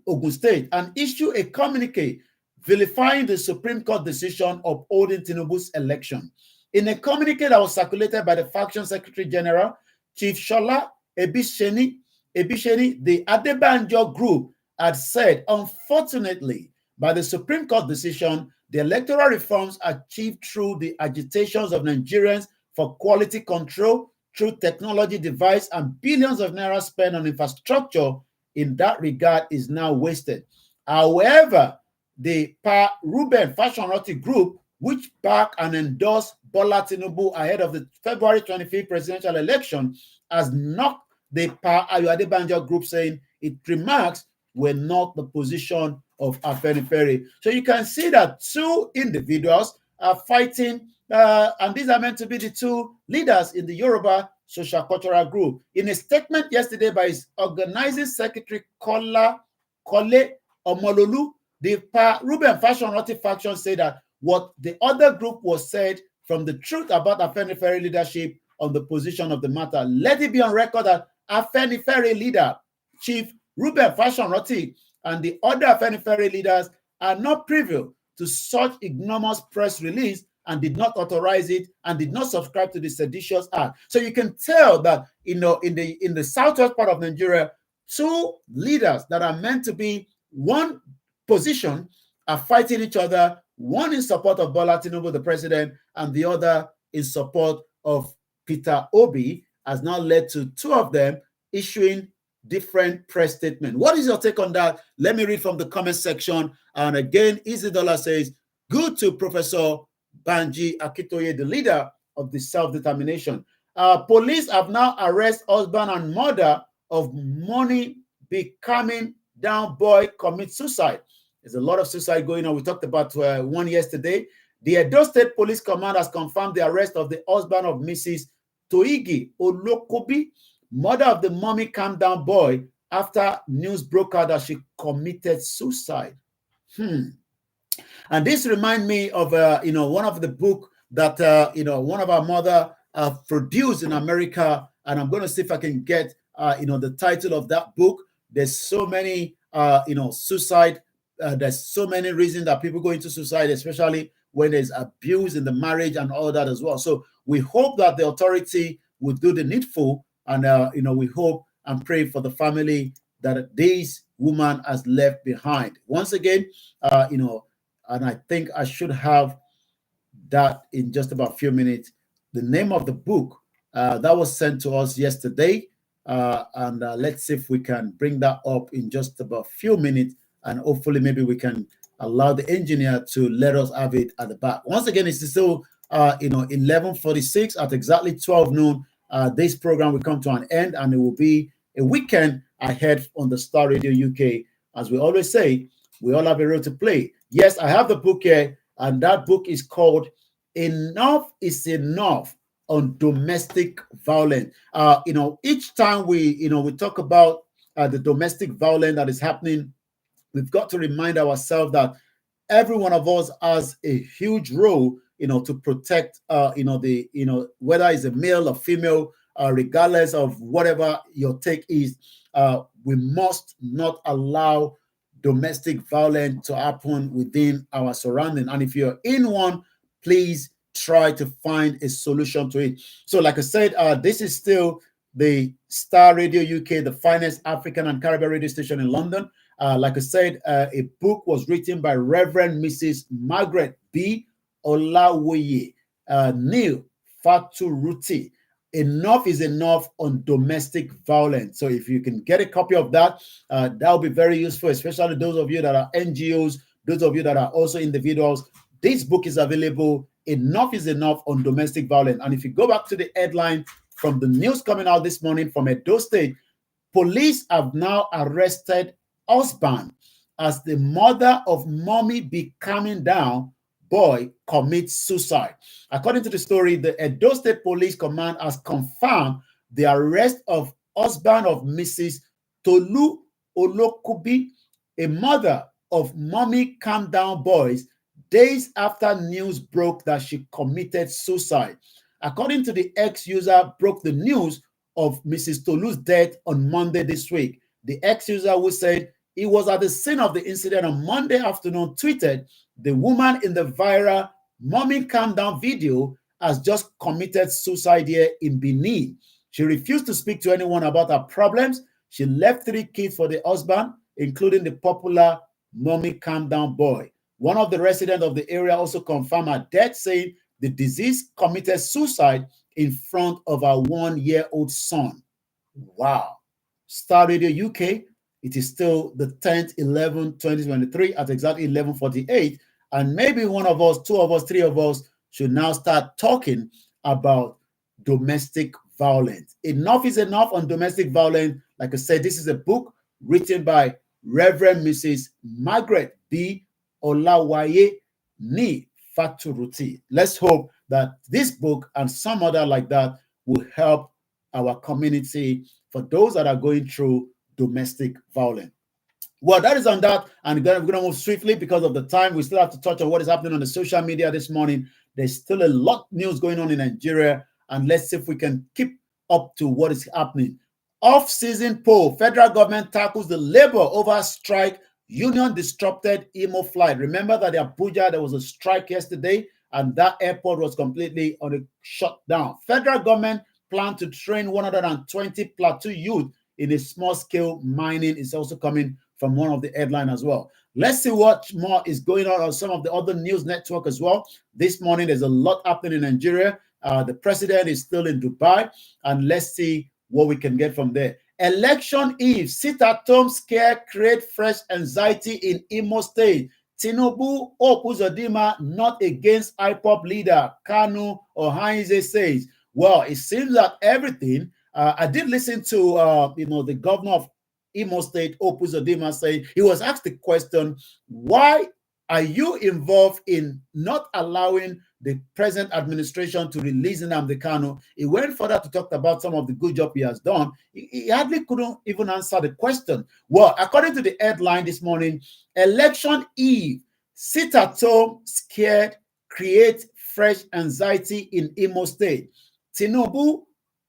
Ogun State, and issued a communique vilifying the Supreme Court decision upholding Tinubu's election. In a communique that was circulated by the faction Secretary General, Chief Shola Ebisheni, the Adebanjo group had said, unfortunately, by the Supreme Court decision, the electoral reforms achieved through the agitations of Nigerians for quality control, through technology device, and billions of naira spent on infrastructure in that regard is now wasted. However, the Pa Ruben Fashion Roti group, which backed and endorsed Bola Tinubu ahead of the February 25th presidential election, has knocked the Pa Ayo Adebanjo group, saying its remarks were not the position of Afenifere. So you can see that two individuals are fighting, and these are meant to be the two leaders in the Yoruba social cultural group. In a statement yesterday by his organizing secretary, Kole Omololu, the Pa Ruben Fashion Roti faction said that what the other group was said from the truth about Afenifere leadership on the position of the matter. Let it be on record that Afenifere leader, Chief Ruben Fashion Roti, and the other Afenifere leaders are not privy to such ignominious press release and did not authorize it and did not subscribe to the Seditious Act. So you can tell that in the southwest part of Nigeria, two leaders that are meant to be one position are fighting each other, one in support of Bola Tinubu, the president, and the other in support of Peter Obi, has now led to two of them issuing different press statements. What is your take on that? Let me read from the comment section. And again, Isidola says, good to Professor Banji Akitoye, the leader of the self-determination. Police have now arrested husband and mother of money becoming down boy commit suicide. There's a lot of suicide going on. We talked about one yesterday. The Edo State Police Command has confirmed the arrest of the husband of Mrs. Toigi Olokobi, mother of the mommy calm down boy, after news broke out that she committed suicide. And this reminds me of one of the book that one of our mother produced in America, and I'm going to see if I can get the title of that book. There's so many suicide. There's so many reasons that people go into suicide, especially when there's abuse in the marriage and all that as well. So we hope that the authority will do the needful, and we hope and pray for the family that this woman has left behind. Once again, and I think I should have that in just about a few minutes. The name of the book that was sent to us yesterday, and let's see if we can bring that up in just about a few minutes, and hopefully maybe we can allow the engineer to let us have it at the back. Once again, it's still 11:46 at exactly 12 noon. This program will come to an end, and it will be a weekend ahead on the Starr Radio UK. As we always say, we all have a role to play. Yes, I have the book here, and that book is called Enough is Enough, on domestic violence. Each time we talk about the domestic violence that is happening, we've got to remind ourselves that every one of us has a huge role, to protect, whether it's a male or female, regardless of whatever your take is. We must not allow domestic violence to happen within our surrounding. And if you're in one, please try to find a solution to it. So, like I said, this is still the Star Radio UK, the finest African and Caribbean radio station in London. Like I said, a book was written by Reverend Mrs. Margaret B. Olawoye, Neil Faturuti. Enough is enough on domestic violence. So if you can get a copy of that, that will be very useful, especially those of you that are NGOs, those of you that are also individuals. This book is available. Enough is enough on domestic violence. And if you go back to the headline from the news coming out this morning from Edo State, police have now arrested husband as the mother of mommy be calming down boy commits suicide. According to the story, the Edo State Police Command has confirmed the arrest of husband of Mrs. Tolu Olokubi, a mother of mommy calm down boys, days after news broke that she committed suicide. According to the ex-user, broke the news of Mrs. Tolu's death on Monday this week. The ex-user who said he was at the scene of the incident on Monday afternoon tweeted, "The woman in the viral Mommy Calm Down video has just committed suicide here in Benin. She refused to speak to anyone about her problems. She left 3 kids for the husband, including the popular Mommy Calm Down boy." One of the residents of the area also confirmed her death, saying the deceased committed suicide in front of her 1-year-old son. Wow. Star Radio UK, it is still the 10th, 11, 2023 at exactly 11:48. And maybe one of us, 2 of us, 3 of us should now start talking about domestic violence. Enough is enough on domestic violence. Like I said, this is a book written by Reverend Mrs. Margaret B. Olawaye Ni Faturuti. Let's hope that this book and some other like that will help our community for those that are going through domestic violence. Well, that is on that, and we're going to move swiftly because of the time. We still have to touch on what is happening on the social media this morning. There's still a lot of news going on in Nigeria, and let's see if we can keep up to what is happening. Off-season poll, federal government tackles the labor over strike, union disrupted Imo flight. Remember that in Abuja, there was a strike yesterday, and that airport was completely on a shutdown. Federal government plan to train 120 plateau youth in a small-scale mining is also coming from one of the headlines as well. Let's see what more is going on some of the other news network as well. This morning, there's a lot happening in Nigeria. The president is still in Dubai, and let's see what we can get from there. Election eve, sit-at-home scare create fresh anxiety in Imo State. Tinubu Hope Uzodinma not against IPOP leader Kanu Ohaneze says. Well, it seems that everything. I did listen to the governor of Imo State, Hope Uzodinma, saying he was asked the question, why are you involved in not allowing the present administration to release Nnamdi Kanu? He went further to talk about some of the good job he has done. He hardly couldn't even answer the question. Well, according to the headline this morning, election eve, sit at home, scared, create fresh anxiety in Imo State. Tinubu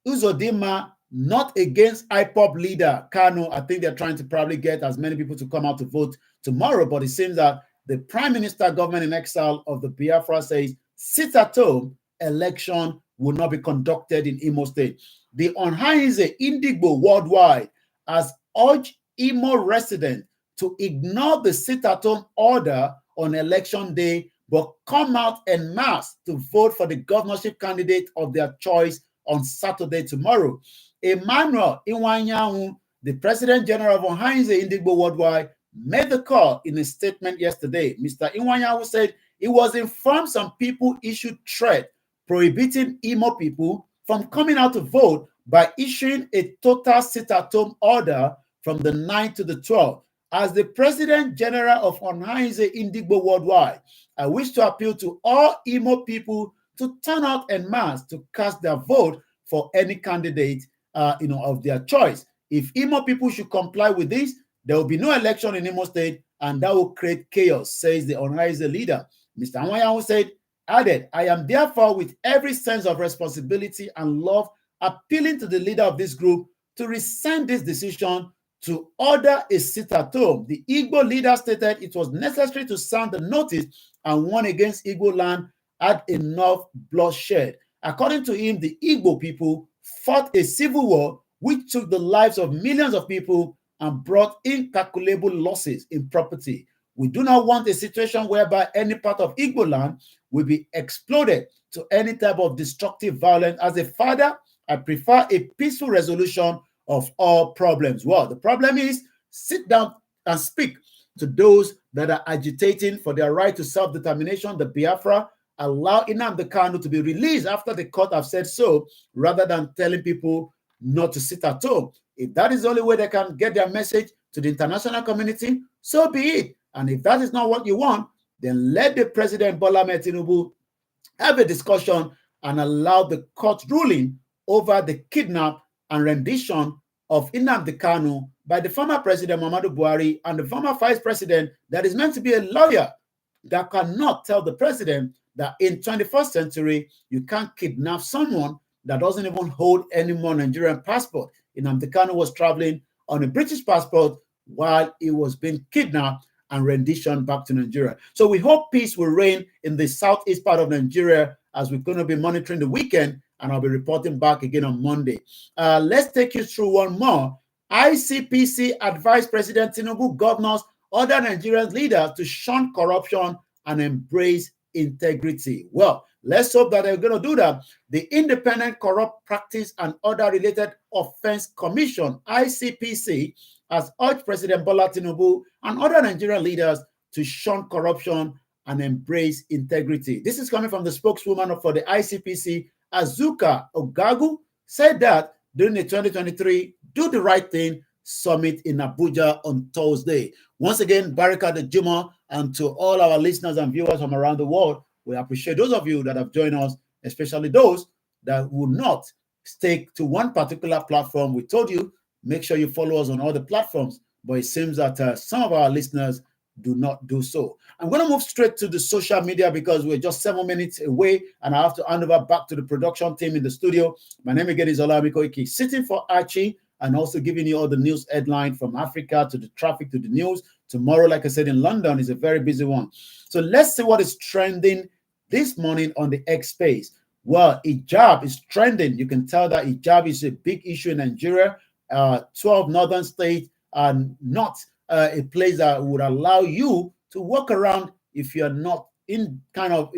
Uzodinma not against IPOP leader Kanu. I think they're trying to probably get as many people to come out to vote tomorrow, but it seems that the Prime Minister, government in exile of the Biafra, says sit at home, election will not be conducted in Imo State. The Ohaneze Indigbo worldwide has urged Imo residents to ignore the sit at home order on election day, but come out en masse to vote for the governorship candidate of their choice on Saturday tomorrow. Emmanuel Iwanyanwu, the President General of Ohaneze Indigbo Worldwide, made the call in a statement yesterday. Mr. Iwanyanwu said he was informed some people issued threat prohibiting Imo people from coming out to vote by issuing a total sit-at-home order from the 9th to the 12th. As the President General of Ohaneze Indigbo Worldwide, I wish to appeal to all Imo people to turn out en masse to cast their vote for any candidate, of their choice. If Imo people should comply with this, there will be no election in Imo State, and that will create chaos, says the Onaize leader. Mr. Anwayahu added, I am therefore with every sense of responsibility and love appealing to the leader of this group to rescind this decision to order a sit-at-home. The Igbo leader stated it was necessary to sound the notice and warn against Igbo land had enough bloodshed. According to him, the Igbo people fought a civil war which took the lives of millions of people and brought incalculable losses in property. We do not want a situation whereby any part of Igbo land will be exploded to any type of destructive violence. As a father, I prefer a peaceful resolution of all problems. Well, the problem is sit down and speak to those that are agitating for their right to self-determination, the Biafra. Allow Nnamdi Kanu to be released after the court have said so, rather than telling people not to sit at home. If that is the only way they can get their message to the international community, so be it. And if that is not what you want, then let the President Bola Ahmed Tinubu have a discussion and allow the court ruling over the kidnap and rendition of Nnamdi Kanu by the former President Muhammadu Buhari and the former Vice President that is meant to be a lawyer that cannot tell the president that in 21st century, you can't kidnap someone that doesn't even hold any more Nigerian passport. Nnamdi Kanu was traveling on a British passport while he was being kidnapped and renditioned back to Nigeria. So we hope peace will reign in the southeast part of Nigeria as we're going to be monitoring the weekend, and I'll be reporting back again on Monday. Let's take you through one more. ICPC advised President Tinubu governors, other Nigerian leaders to shun corruption and embrace integrity. Well, let's hope that they're going to do that. The Independent Corrupt Practice and Other Related Offense Commission, ICPC, has urged President Bola Tinubu and other Nigerian leaders to shun corruption and embrace integrity. This is coming from the spokeswoman for the ICPC, Azuka Ogagu, said that during the 2023 Do the Right Thing Summit in Abuja on Thursday. Once again, Baraka de Juma, and to all our listeners and viewers from around the world, we appreciate those of you that have joined us, especially those that will not stick to one particular platform. We told you, make sure you follow us on all the platforms, but it seems that some of our listeners do not do so. I'm going to move straight to the social media because we're just 7 minutes away, and I have to hand over back to the production team in the studio. My name again is Olamide Koiki, sitting for Archie, and also giving you all the news headline from Africa to the traffic to the news. Tomorrow, like I said, in London is a very busy one. So let's see what is trending this morning on the X space. Well, hijab is trending. You can tell that hijab is a big issue in Nigeria. 12 northern states are not a place that would allow you to walk around if you're not in kind of,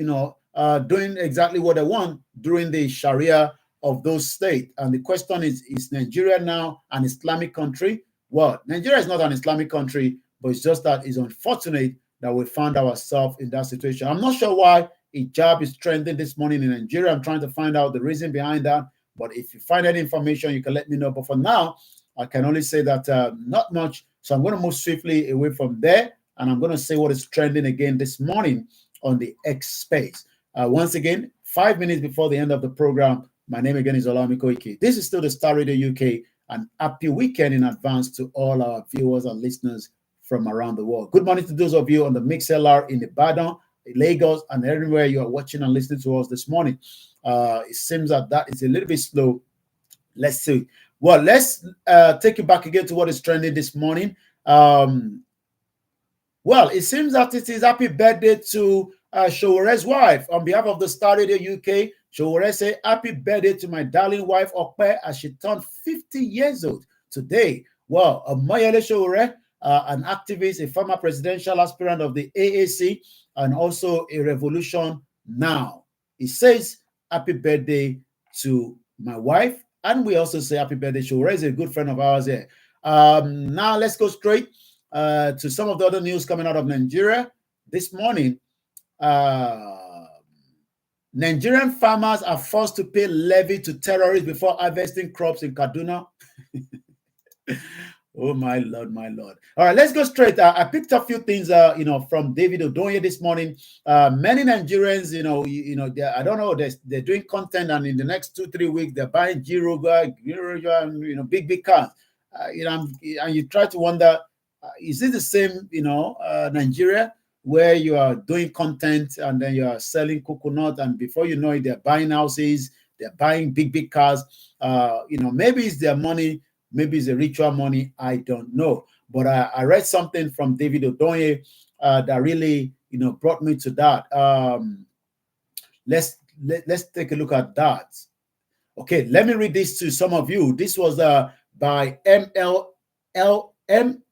doing exactly what they want during the Sharia of those states. And the question is Nigeria now an Islamic country? Well, Nigeria is not an Islamic country, but it's just that it's unfortunate that we found ourselves in that situation. I'm not sure why hijab is trending this morning in Nigeria. I'm trying to find out the reason behind that. But if you find any information, you can let me know. But for now, I can only say that not much. So I'm going to move swiftly away from there, and I'm going to say what is trending again this morning on the X space. Once again, 5 minutes before the end of the program, my name again is Olamide Koiki. This is still the Starr Radio UK, and happy weekend in advance to all our viewers and listeners from around the world. Good morning to those of you on the MixLR in Ibadan, Lagos, and everywhere you are watching and listening to us this morning. It seems that is a little bit slow. Let's see. Well, let's take you back again to what is trending this morning. Well, it seems that it is happy birthday to Showore's wife. On behalf of the Starr Radio UK, Showore say happy birthday to my darling wife, Okpe, as she turned 50 years old today. Well, Omoyele Showore, an activist, a former presidential aspirant of the AAC, and also a revolution now. He says happy birthday to my wife. And we also say happy birthday. Showore is a good friend of ours here. Now let's go straight to some of the other news coming out of Nigeria. This morning, Nigerian farmers are forced to pay levy to terrorists before harvesting crops in Kaduna. Oh my lord, my lord! All right, let's go straight. I picked a few things, from David Odonye this morning. Many Nigerians, I don't know, they're doing content, and in the next 2 3 weeks, they're buying Giroga, and big cars. And you try to wonder, is it the same, Nigeria, where you are doing content and then you are selling coconut, and before you know it, they're buying houses, they're buying big cars. Maybe it's their money. Maybe it's a ritual money. I don't know. But I read something from David Odonye that really, brought me to that. Let's take a look at that. Okay, let me read this to some of you. This was by MLM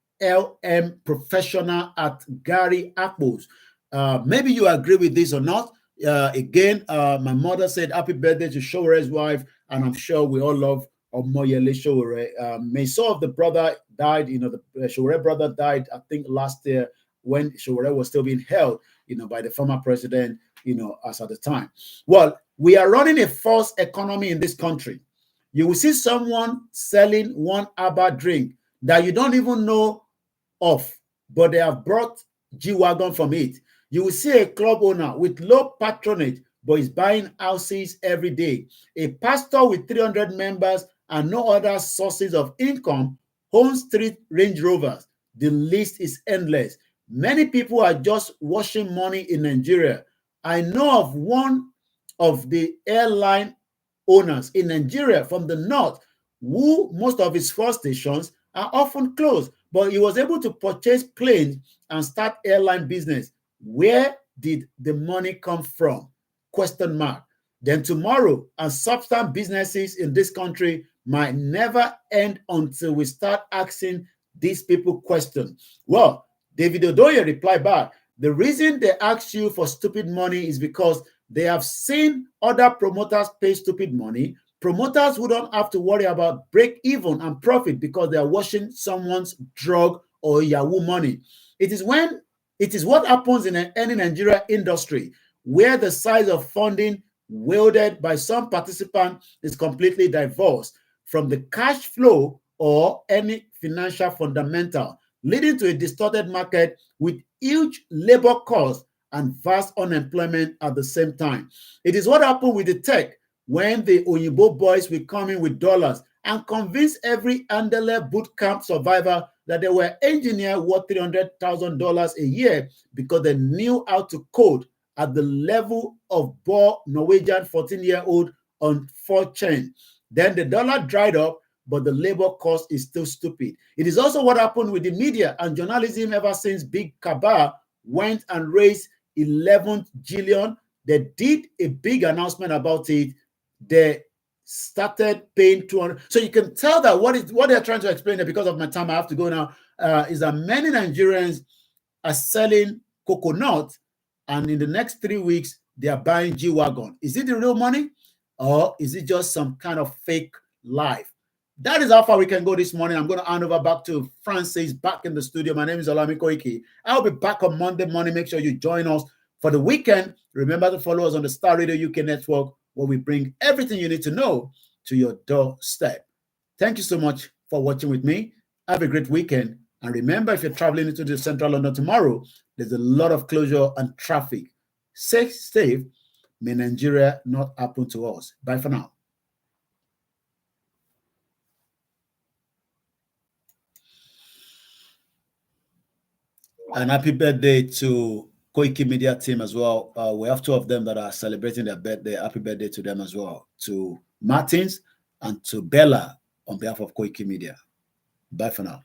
professional at Gary Apples. Maybe you agree with this or not. Again, my mother said happy birthday to Showere's wife, and I'm sure we all love Omoyele Showere. May so of the brother died. The Showere brother died, I think, last year when Showere was still being held, by the former president, as at the time. Well, we are running a false economy in this country. You will see someone selling one ABBA drink that you don't even know of, but they have brought G-Wagon from it. You will see a club owner with low patronage, but is buying houses every day. A pastor with 300 members and no other sources of income owns 3 Range Rovers. The list is endless. Many people are just washing money in Nigeria. I know of one of the airline owners in Nigeria from the north, who most of his fuel stations are often closed, but he was able to purchase planes and start airline business. Where did the money come from? Question mark. Then tomorrow, and substance businesses in this country might never end until we start asking these people questions. Well, David Odoye replied back, the reason they ask you for stupid money is because they have seen other promoters pay stupid money. Promoters who don't have to worry about break even and profit because they are washing someone's drug or Yahoo money. It is what happens in any Nigeria industry where the size of funding wielded by some participant is completely divorced from the cash flow or any financial fundamental, leading to a distorted market with huge labor costs and vast unemployment at the same time. It is what happened with the tech when the Oyinbo boys will come in with dollars and convince every Andele boot camp survivor that they were engineers worth $300,000 a year because they knew how to code at the level of Bo Norwegian 14-year-old on 4chan. Then the dollar dried up, but the labor cost is still stupid. It is also what happened with the media and journalism ever since Big Kaba went and raised 11 billion. They did a big announcement about it. They started paying 200. So you can tell that what they're trying to explain there, because of my time, I have to go now, is that many Nigerians are selling coconut, and in the next 3 weeks, they are buying G-Wagon. Is it the real money, or is it just some kind of fake life? That is how far we can go this morning. I'm going to hand over back to Francis back in the studio. My name is Olami Koiki. I'll be back on Monday morning. Make sure you join us for the weekend. Remember to follow us on the Starr Radio UK network, where we bring everything you need to know to your doorstep. Thank you so much for watching with me. Have a great weekend. And remember, if you're traveling into the central London tomorrow, there's a lot of closure and traffic. Stay safe. May Nigeria not happen to us. Bye for now. And happy birthday to Koiki Media team as well. We have 2 of them that are celebrating their birthday. Happy birthday to them as well. To Martins and to Bella on behalf of Koiki Media. Bye for now.